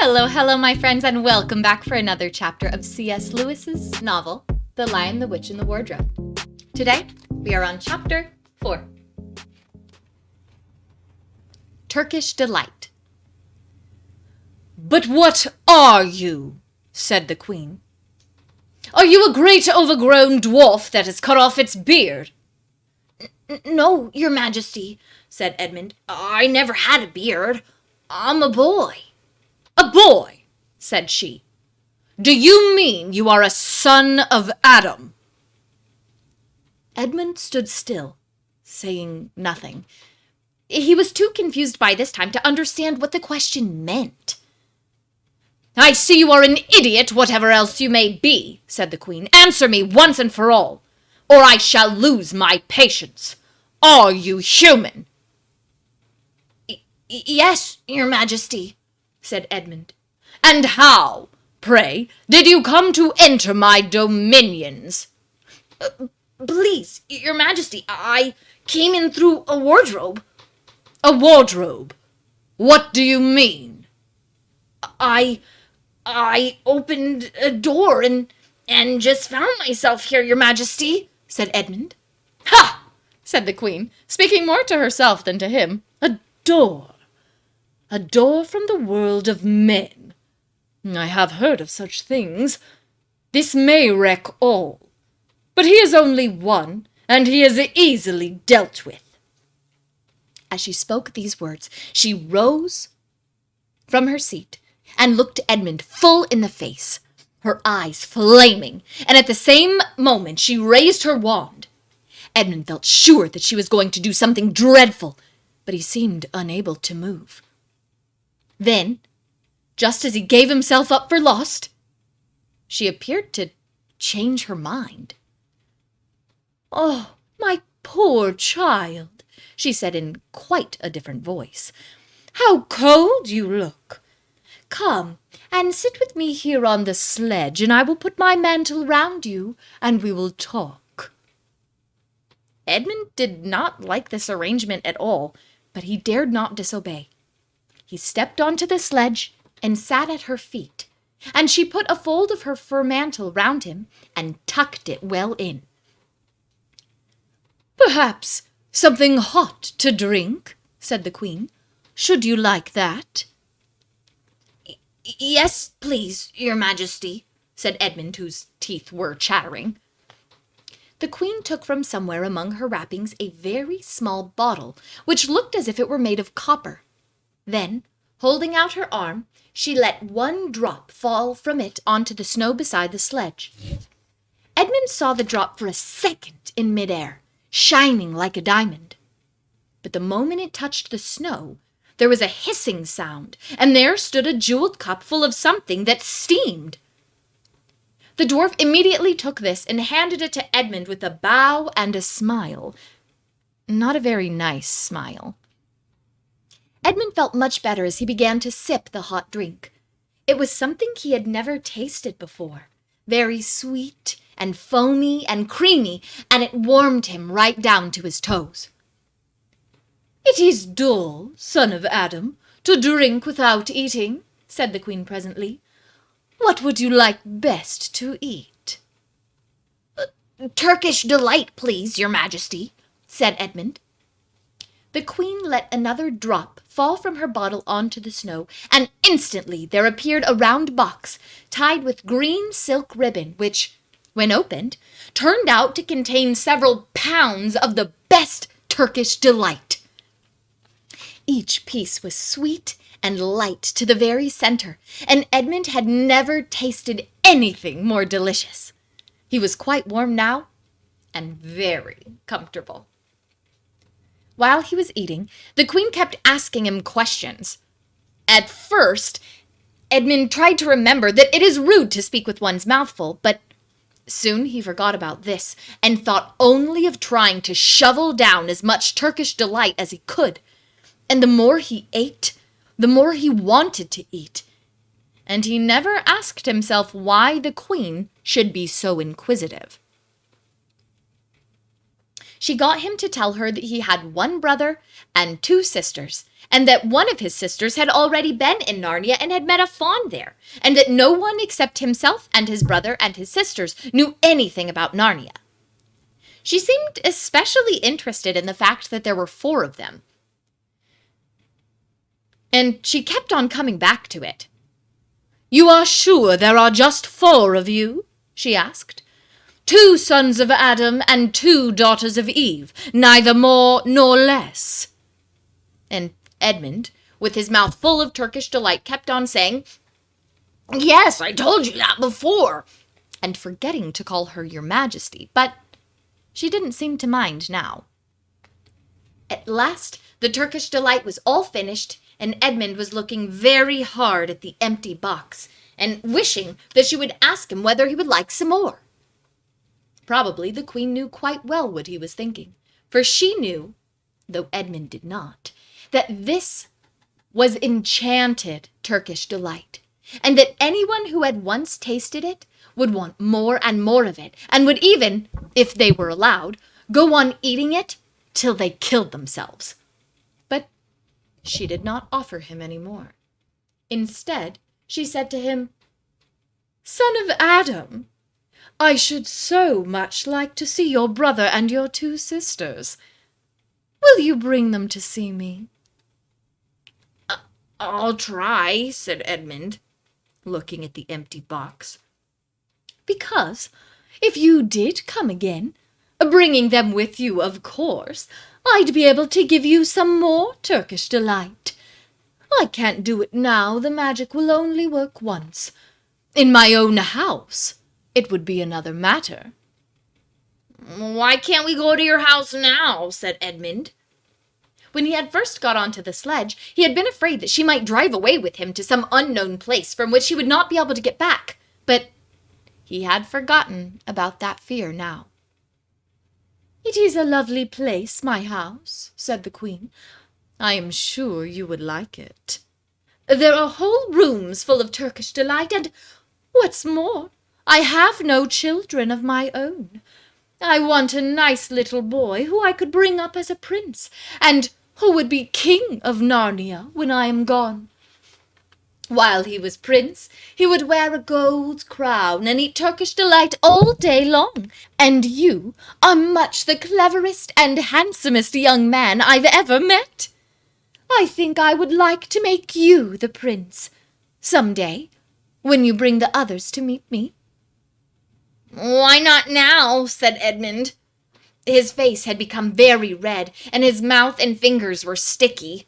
Hello, hello, my friends, and welcome back for another chapter of C.S. Lewis's novel, The Lion, the Witch, and the Wardrobe. Today, we are on chapter 4. Turkish Delight. "But what are you?" said the queen. "Are you a great overgrown dwarf that has cut off its beard?" "No, your majesty," said Edmund. "I never had a beard. I'm a boy." "A boy," said she. "Do you mean you are a son of Adam?" Edmund stood still, saying nothing. He was too confused by this time to understand what the question meant. "I see you are an idiot, whatever else you may be," said the queen. "Answer me once and for all, or I shall lose my patience. Are you human?" Yes, your majesty," said Edmund. "And how, pray, did you come to enter my dominions?" "Please, your majesty, I came in through a wardrobe." "A wardrobe? What do you mean?" I opened a door and just found myself here, your majesty," said Edmund. "Ha!" said the queen, speaking more to herself than to him. "A door. A door from the world of men. I have heard of such things. This may wreck all. But he is only one, and he is easily dealt with." As she spoke these words, she rose from her seat and looked Edmund full in the face, her eyes flaming, and at the same moment she raised her wand. Edmund felt sure that she was going to do something dreadful, but he seemed unable to move. Then, just as he gave himself up for lost, she appeared to change her mind. "Oh, my poor child," she said in quite a different voice. "How cold you look! Come and sit with me here on the sledge, and I will put my mantle round you, and we will talk." Edmund did not like this arrangement at all, but he dared not disobey. He stepped onto the sledge and sat at her feet, and she put a fold of her fur mantle round him and tucked it well in. "Perhaps something hot to drink," said the queen. "Should you like that?" Yes, please, your majesty," said Edmund, whose teeth were chattering. The queen took from somewhere among her wrappings a very small bottle, which looked as if it were made of copper. Then, holding out her arm, she let one drop fall from it onto the snow beside the sledge. Edmund saw the drop for a second in midair, shining like a diamond. But the moment it touched the snow, there was a hissing sound, and there stood a jeweled cup full of something that steamed. The dwarf immediately took this and handed it to Edmund with a bow and a smile. Not a very nice smile. Edmund felt much better as he began to sip the hot drink. It was something he had never tasted before, very sweet and foamy and creamy, and it warmed him right down to his toes. "It is dull, son of Adam, to drink without eating," said the queen presently. "What would you like best to eat?" "Turkish delight, please, your majesty," said Edmund. The queen let another drop fall from her bottle onto the snow, and instantly there appeared a round box tied with green silk ribbon, which, when opened, turned out to contain several pounds of the best Turkish delight. Each piece was sweet and light to the very center, and Edmund had never tasted anything more delicious. He was quite warm now, and very comfortable. While he was eating, the queen kept asking him questions. At first, Edmund tried to remember that it is rude to speak with one's mouth full, but soon he forgot about this and thought only of trying to shovel down as much Turkish delight as he could. And the more he ate, the more he wanted to eat. And he never asked himself why the queen should be so inquisitive. She got him to tell her that he had one brother and two sisters, and that one of his sisters had already been in Narnia and had met a faun there, and that no one except himself and his brother and his sisters knew anything about Narnia. She seemed especially interested in the fact that there were 4 of them, and she kept on coming back to it. "You are sure there are just 4 of you?" she asked. "2 sons of Adam and 2 daughters of Eve, neither more nor less." And Edmund, with his mouth full of Turkish delight, kept on saying, "Yes, I told you that before," and forgetting to call her Your Majesty, but she didn't seem to mind now. At last, the Turkish delight was all finished, and Edmund was looking very hard at the empty box, and wishing that she would ask him whether he would like some more. Probably the Queen knew quite well what he was thinking, for she knew, though Edmund did not, that this was enchanted Turkish delight, and that anyone who had once tasted it would want more and more of it, and would even, if they were allowed, go on eating it till they killed themselves. But she did not offer him any more. Instead, she said to him, "Son of Adam, I should so much like to see your brother and your 2 sisters. Will you bring them to see me?" "I'll try," said Edmund, looking at the empty box. "Because if you did come again, bringing them with you, of course, I'd be able to give you some more Turkish delight. I can't do it now. The magic will only work once. In my own house, it would be another matter." "Why can't we go to your house now?" said Edmund. When he had first got onto the sledge, he had been afraid that she might drive away with him to some unknown place from which he would not be able to get back, but he had forgotten about that fear now. "It is a lovely place, my house," said the Queen. "I am sure you would like it. There are whole rooms full of Turkish delight, and, what's more, I have no children of my own. I want a nice little boy who I could bring up as a prince, and who would be king of Narnia when I am gone. While he was prince, he would wear a gold crown and eat Turkish delight all day long. And you are much the cleverest and handsomest young man I've ever met. I think I would like to make you the prince, some day, when you bring the others to meet me." "Why not now?" said Edmund. His face had become very red, and his mouth and fingers were sticky.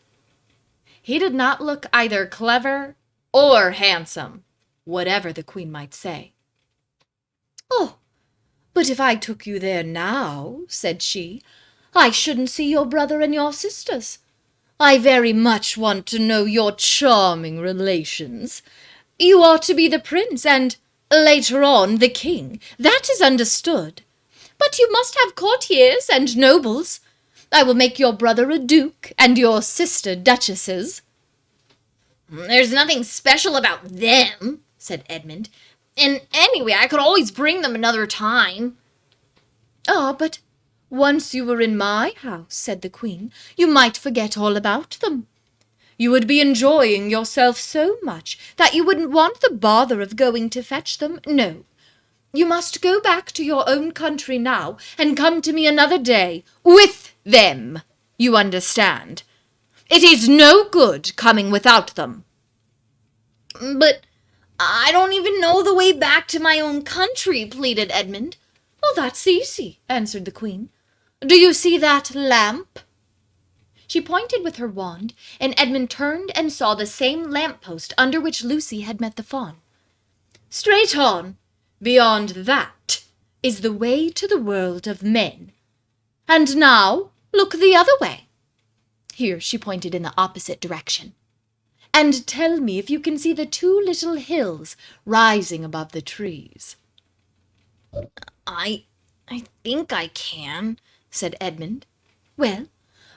He did not look either clever or handsome, whatever the Queen might say. "Oh, but if I took you there now," said she, "I shouldn't see your brother and your sisters. I very much want to know your charming relations. You are to be the prince, and later on the king. That is understood. But you must have courtiers and nobles. I will make your brother a duke, and your sister duchesses." "There's nothing special about them," said Edmund. "And anyway, I could always bring them another time." "Ah, but once you were in my house," said the Queen, "you might forget all about them. You would be enjoying yourself so much that you wouldn't want the bother of going to fetch them. No, you must go back to your own country now, and come to me another day with them, you understand. It is no good coming without them." "But I don't even know the way back to my own country," pleaded Edmund. "Oh, that's easy," answered the Queen. "Do you see that lamp?" She pointed with her wand, and Edmund turned and saw the same lamp-post under which Lucy had met the faun. "Straight on, beyond that, is the way to the world of men. And now, look the other way." Here she pointed in the opposite direction. "And tell me if you can see the 2 little hills rising above the trees." I think I can," said Edmund. "Well,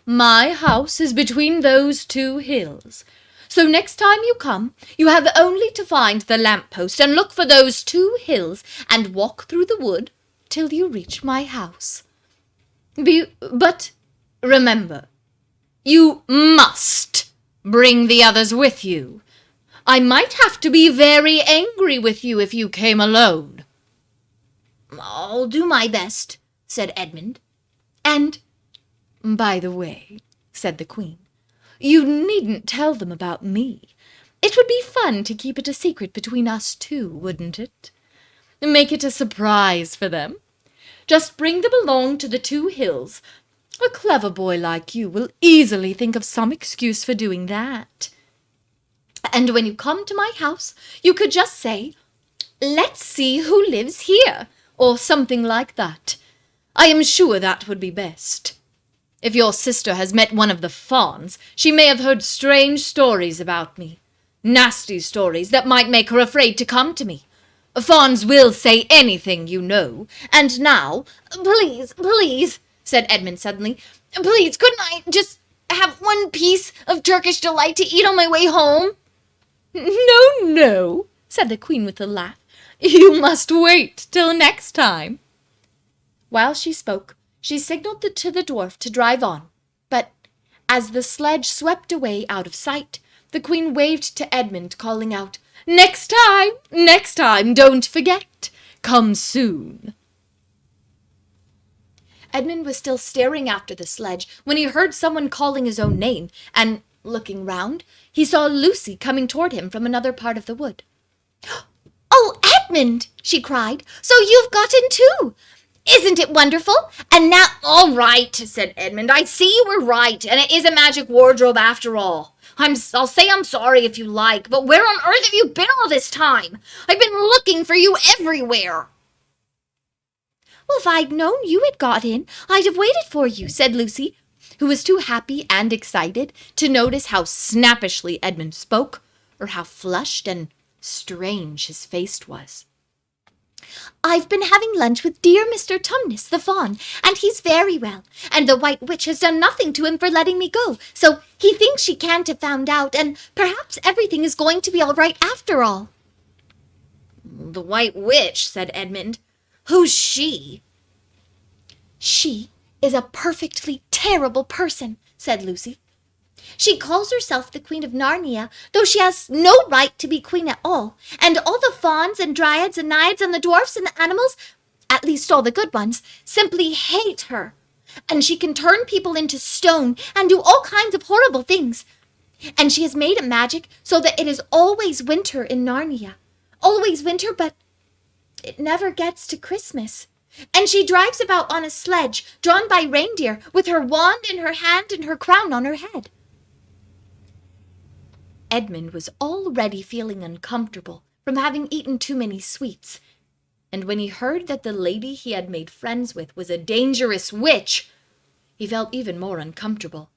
my house is between those 2 hills. So next time you come, you have only to find the lamp-post and look for those 2 hills and walk through the wood till you reach my house." But remember, you must bring the others with you. I might have to be very angry with you if you came alone." "I'll do my best," said Edmund. "And, by the way," said the Queen, "you needn't tell them about me. It would be fun to keep it a secret between us two, wouldn't it? Make it a surprise for them. Just bring them along to the 2 hills. A clever boy like you will easily think of some excuse for doing that. And when you come to my house, you could just say, 'Let's see who lives here,' or something like that. I am sure that would be best. If your sister has met one of the fawns, she may have heard strange stories about me. Nasty stories that might make her afraid to come to me. Fawns will say anything, you know. And now—" Please, said Edmund suddenly. "Please, couldn't I just have one piece of Turkish delight to eat on my way home?" No, said the Queen with a laugh. You must wait till next time. While she spoke, she signaled to the dwarf to drive on, but as the sledge swept away out of sight, the Queen waved to Edmund, calling out, next time, don't forget, come soon." Edmund was still staring after the sledge when he heard someone calling his own name, and, looking round, he saw Lucy coming toward him from another part of the wood. "Oh, Edmund!" she cried. "So you've got in too! Isn't it wonderful? And now—" "All right," said Edmund. "I see you were right, and it is a magic wardrobe after all. I'll say I'm sorry if you like, but where on earth have you been all this time? I've been looking for you everywhere." "Well, if I'd known you had got in, I'd have waited for you," said Lucy, who was too happy and excited to notice how snappishly Edmund spoke, or how flushed and strange his face was. "I've been having lunch with dear Mr. Tumnus, the fawn, and he's very well, and the White Witch has done nothing to him for letting me go, so he thinks she can't have found out, and perhaps everything is going to be all right after all." "The White Witch," said Edmund. "Who's she?" "She is a perfectly terrible person," said Lucy. "She calls herself the Queen of Narnia, though she has no right to be queen at all, and all the fauns and dryads and naiads and the dwarfs and the animals, at least all the good ones, simply hate her. And she can turn people into stone and do all kinds of horrible things. And she has made a magic so that it is always winter in Narnia. Always winter, but it never gets to Christmas. And she drives about on a sledge drawn by reindeer with her wand in her hand and her crown on her head." Edmund was already feeling uncomfortable from having eaten too many sweets, and when he heard that the lady he had made friends with was a dangerous witch, he felt even more uncomfortable.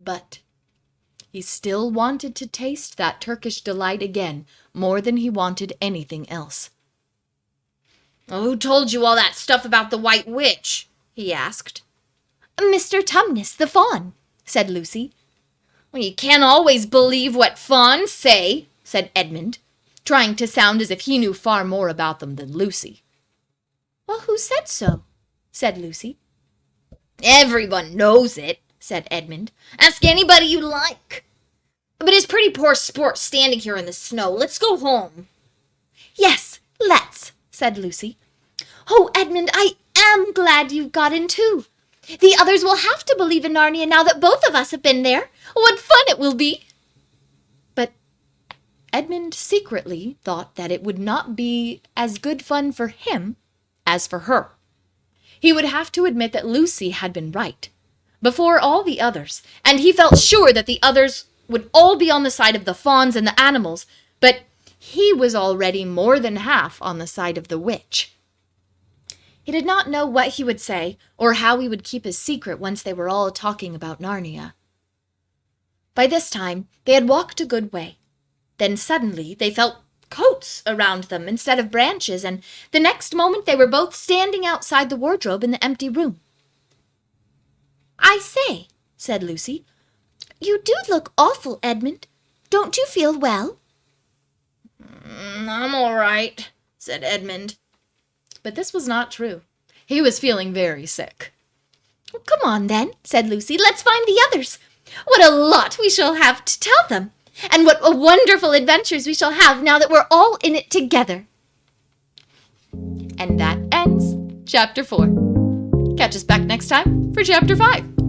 But he still wanted to taste that Turkish delight again more than he wanted anything else. "Oh, who told you all that stuff about the White Witch?" he asked. "Mr. Tumnus, the fawn," said Lucy. "Well, you can't always believe what fawns say," said Edmund, trying to sound as if he knew far more about them than Lucy. "Well, who said so?" said Lucy. "Everyone knows it," said Edmund. "Ask anybody you like. But it's pretty poor sport standing here in the snow. Let's go home." "Yes, let's," said Lucy. "Oh, Edmund, I am glad you've got in too. The others will have to believe in Narnia now that both of us have been there. What fun it will be!" But Edmund secretly thought that it would not be as good fun for him as for her. He would have to admit that Lucy had been right, before all the others, and he felt sure that the others would all be on the side of the fawns and the animals, but he was already more than half on the side of the witch. He did not know what he would say or how he would keep his secret once they were all talking about Narnia. By this time, they had walked a good way. Then suddenly they felt coats around them instead of branches, and the next moment they were both standing outside the wardrobe in the empty room. "I say," said Lucy, "you do look awful, Edmund. Don't you feel well?" "I'm all right," said Edmund. But this was not true. He was feeling very sick. Come on, then, said Lucy. Let's find the others. What a lot we shall have to tell them, and what a wonderful adventures we shall have now that we're all in it together. And that ends Chapter 4. Catch us back next time for Chapter 5.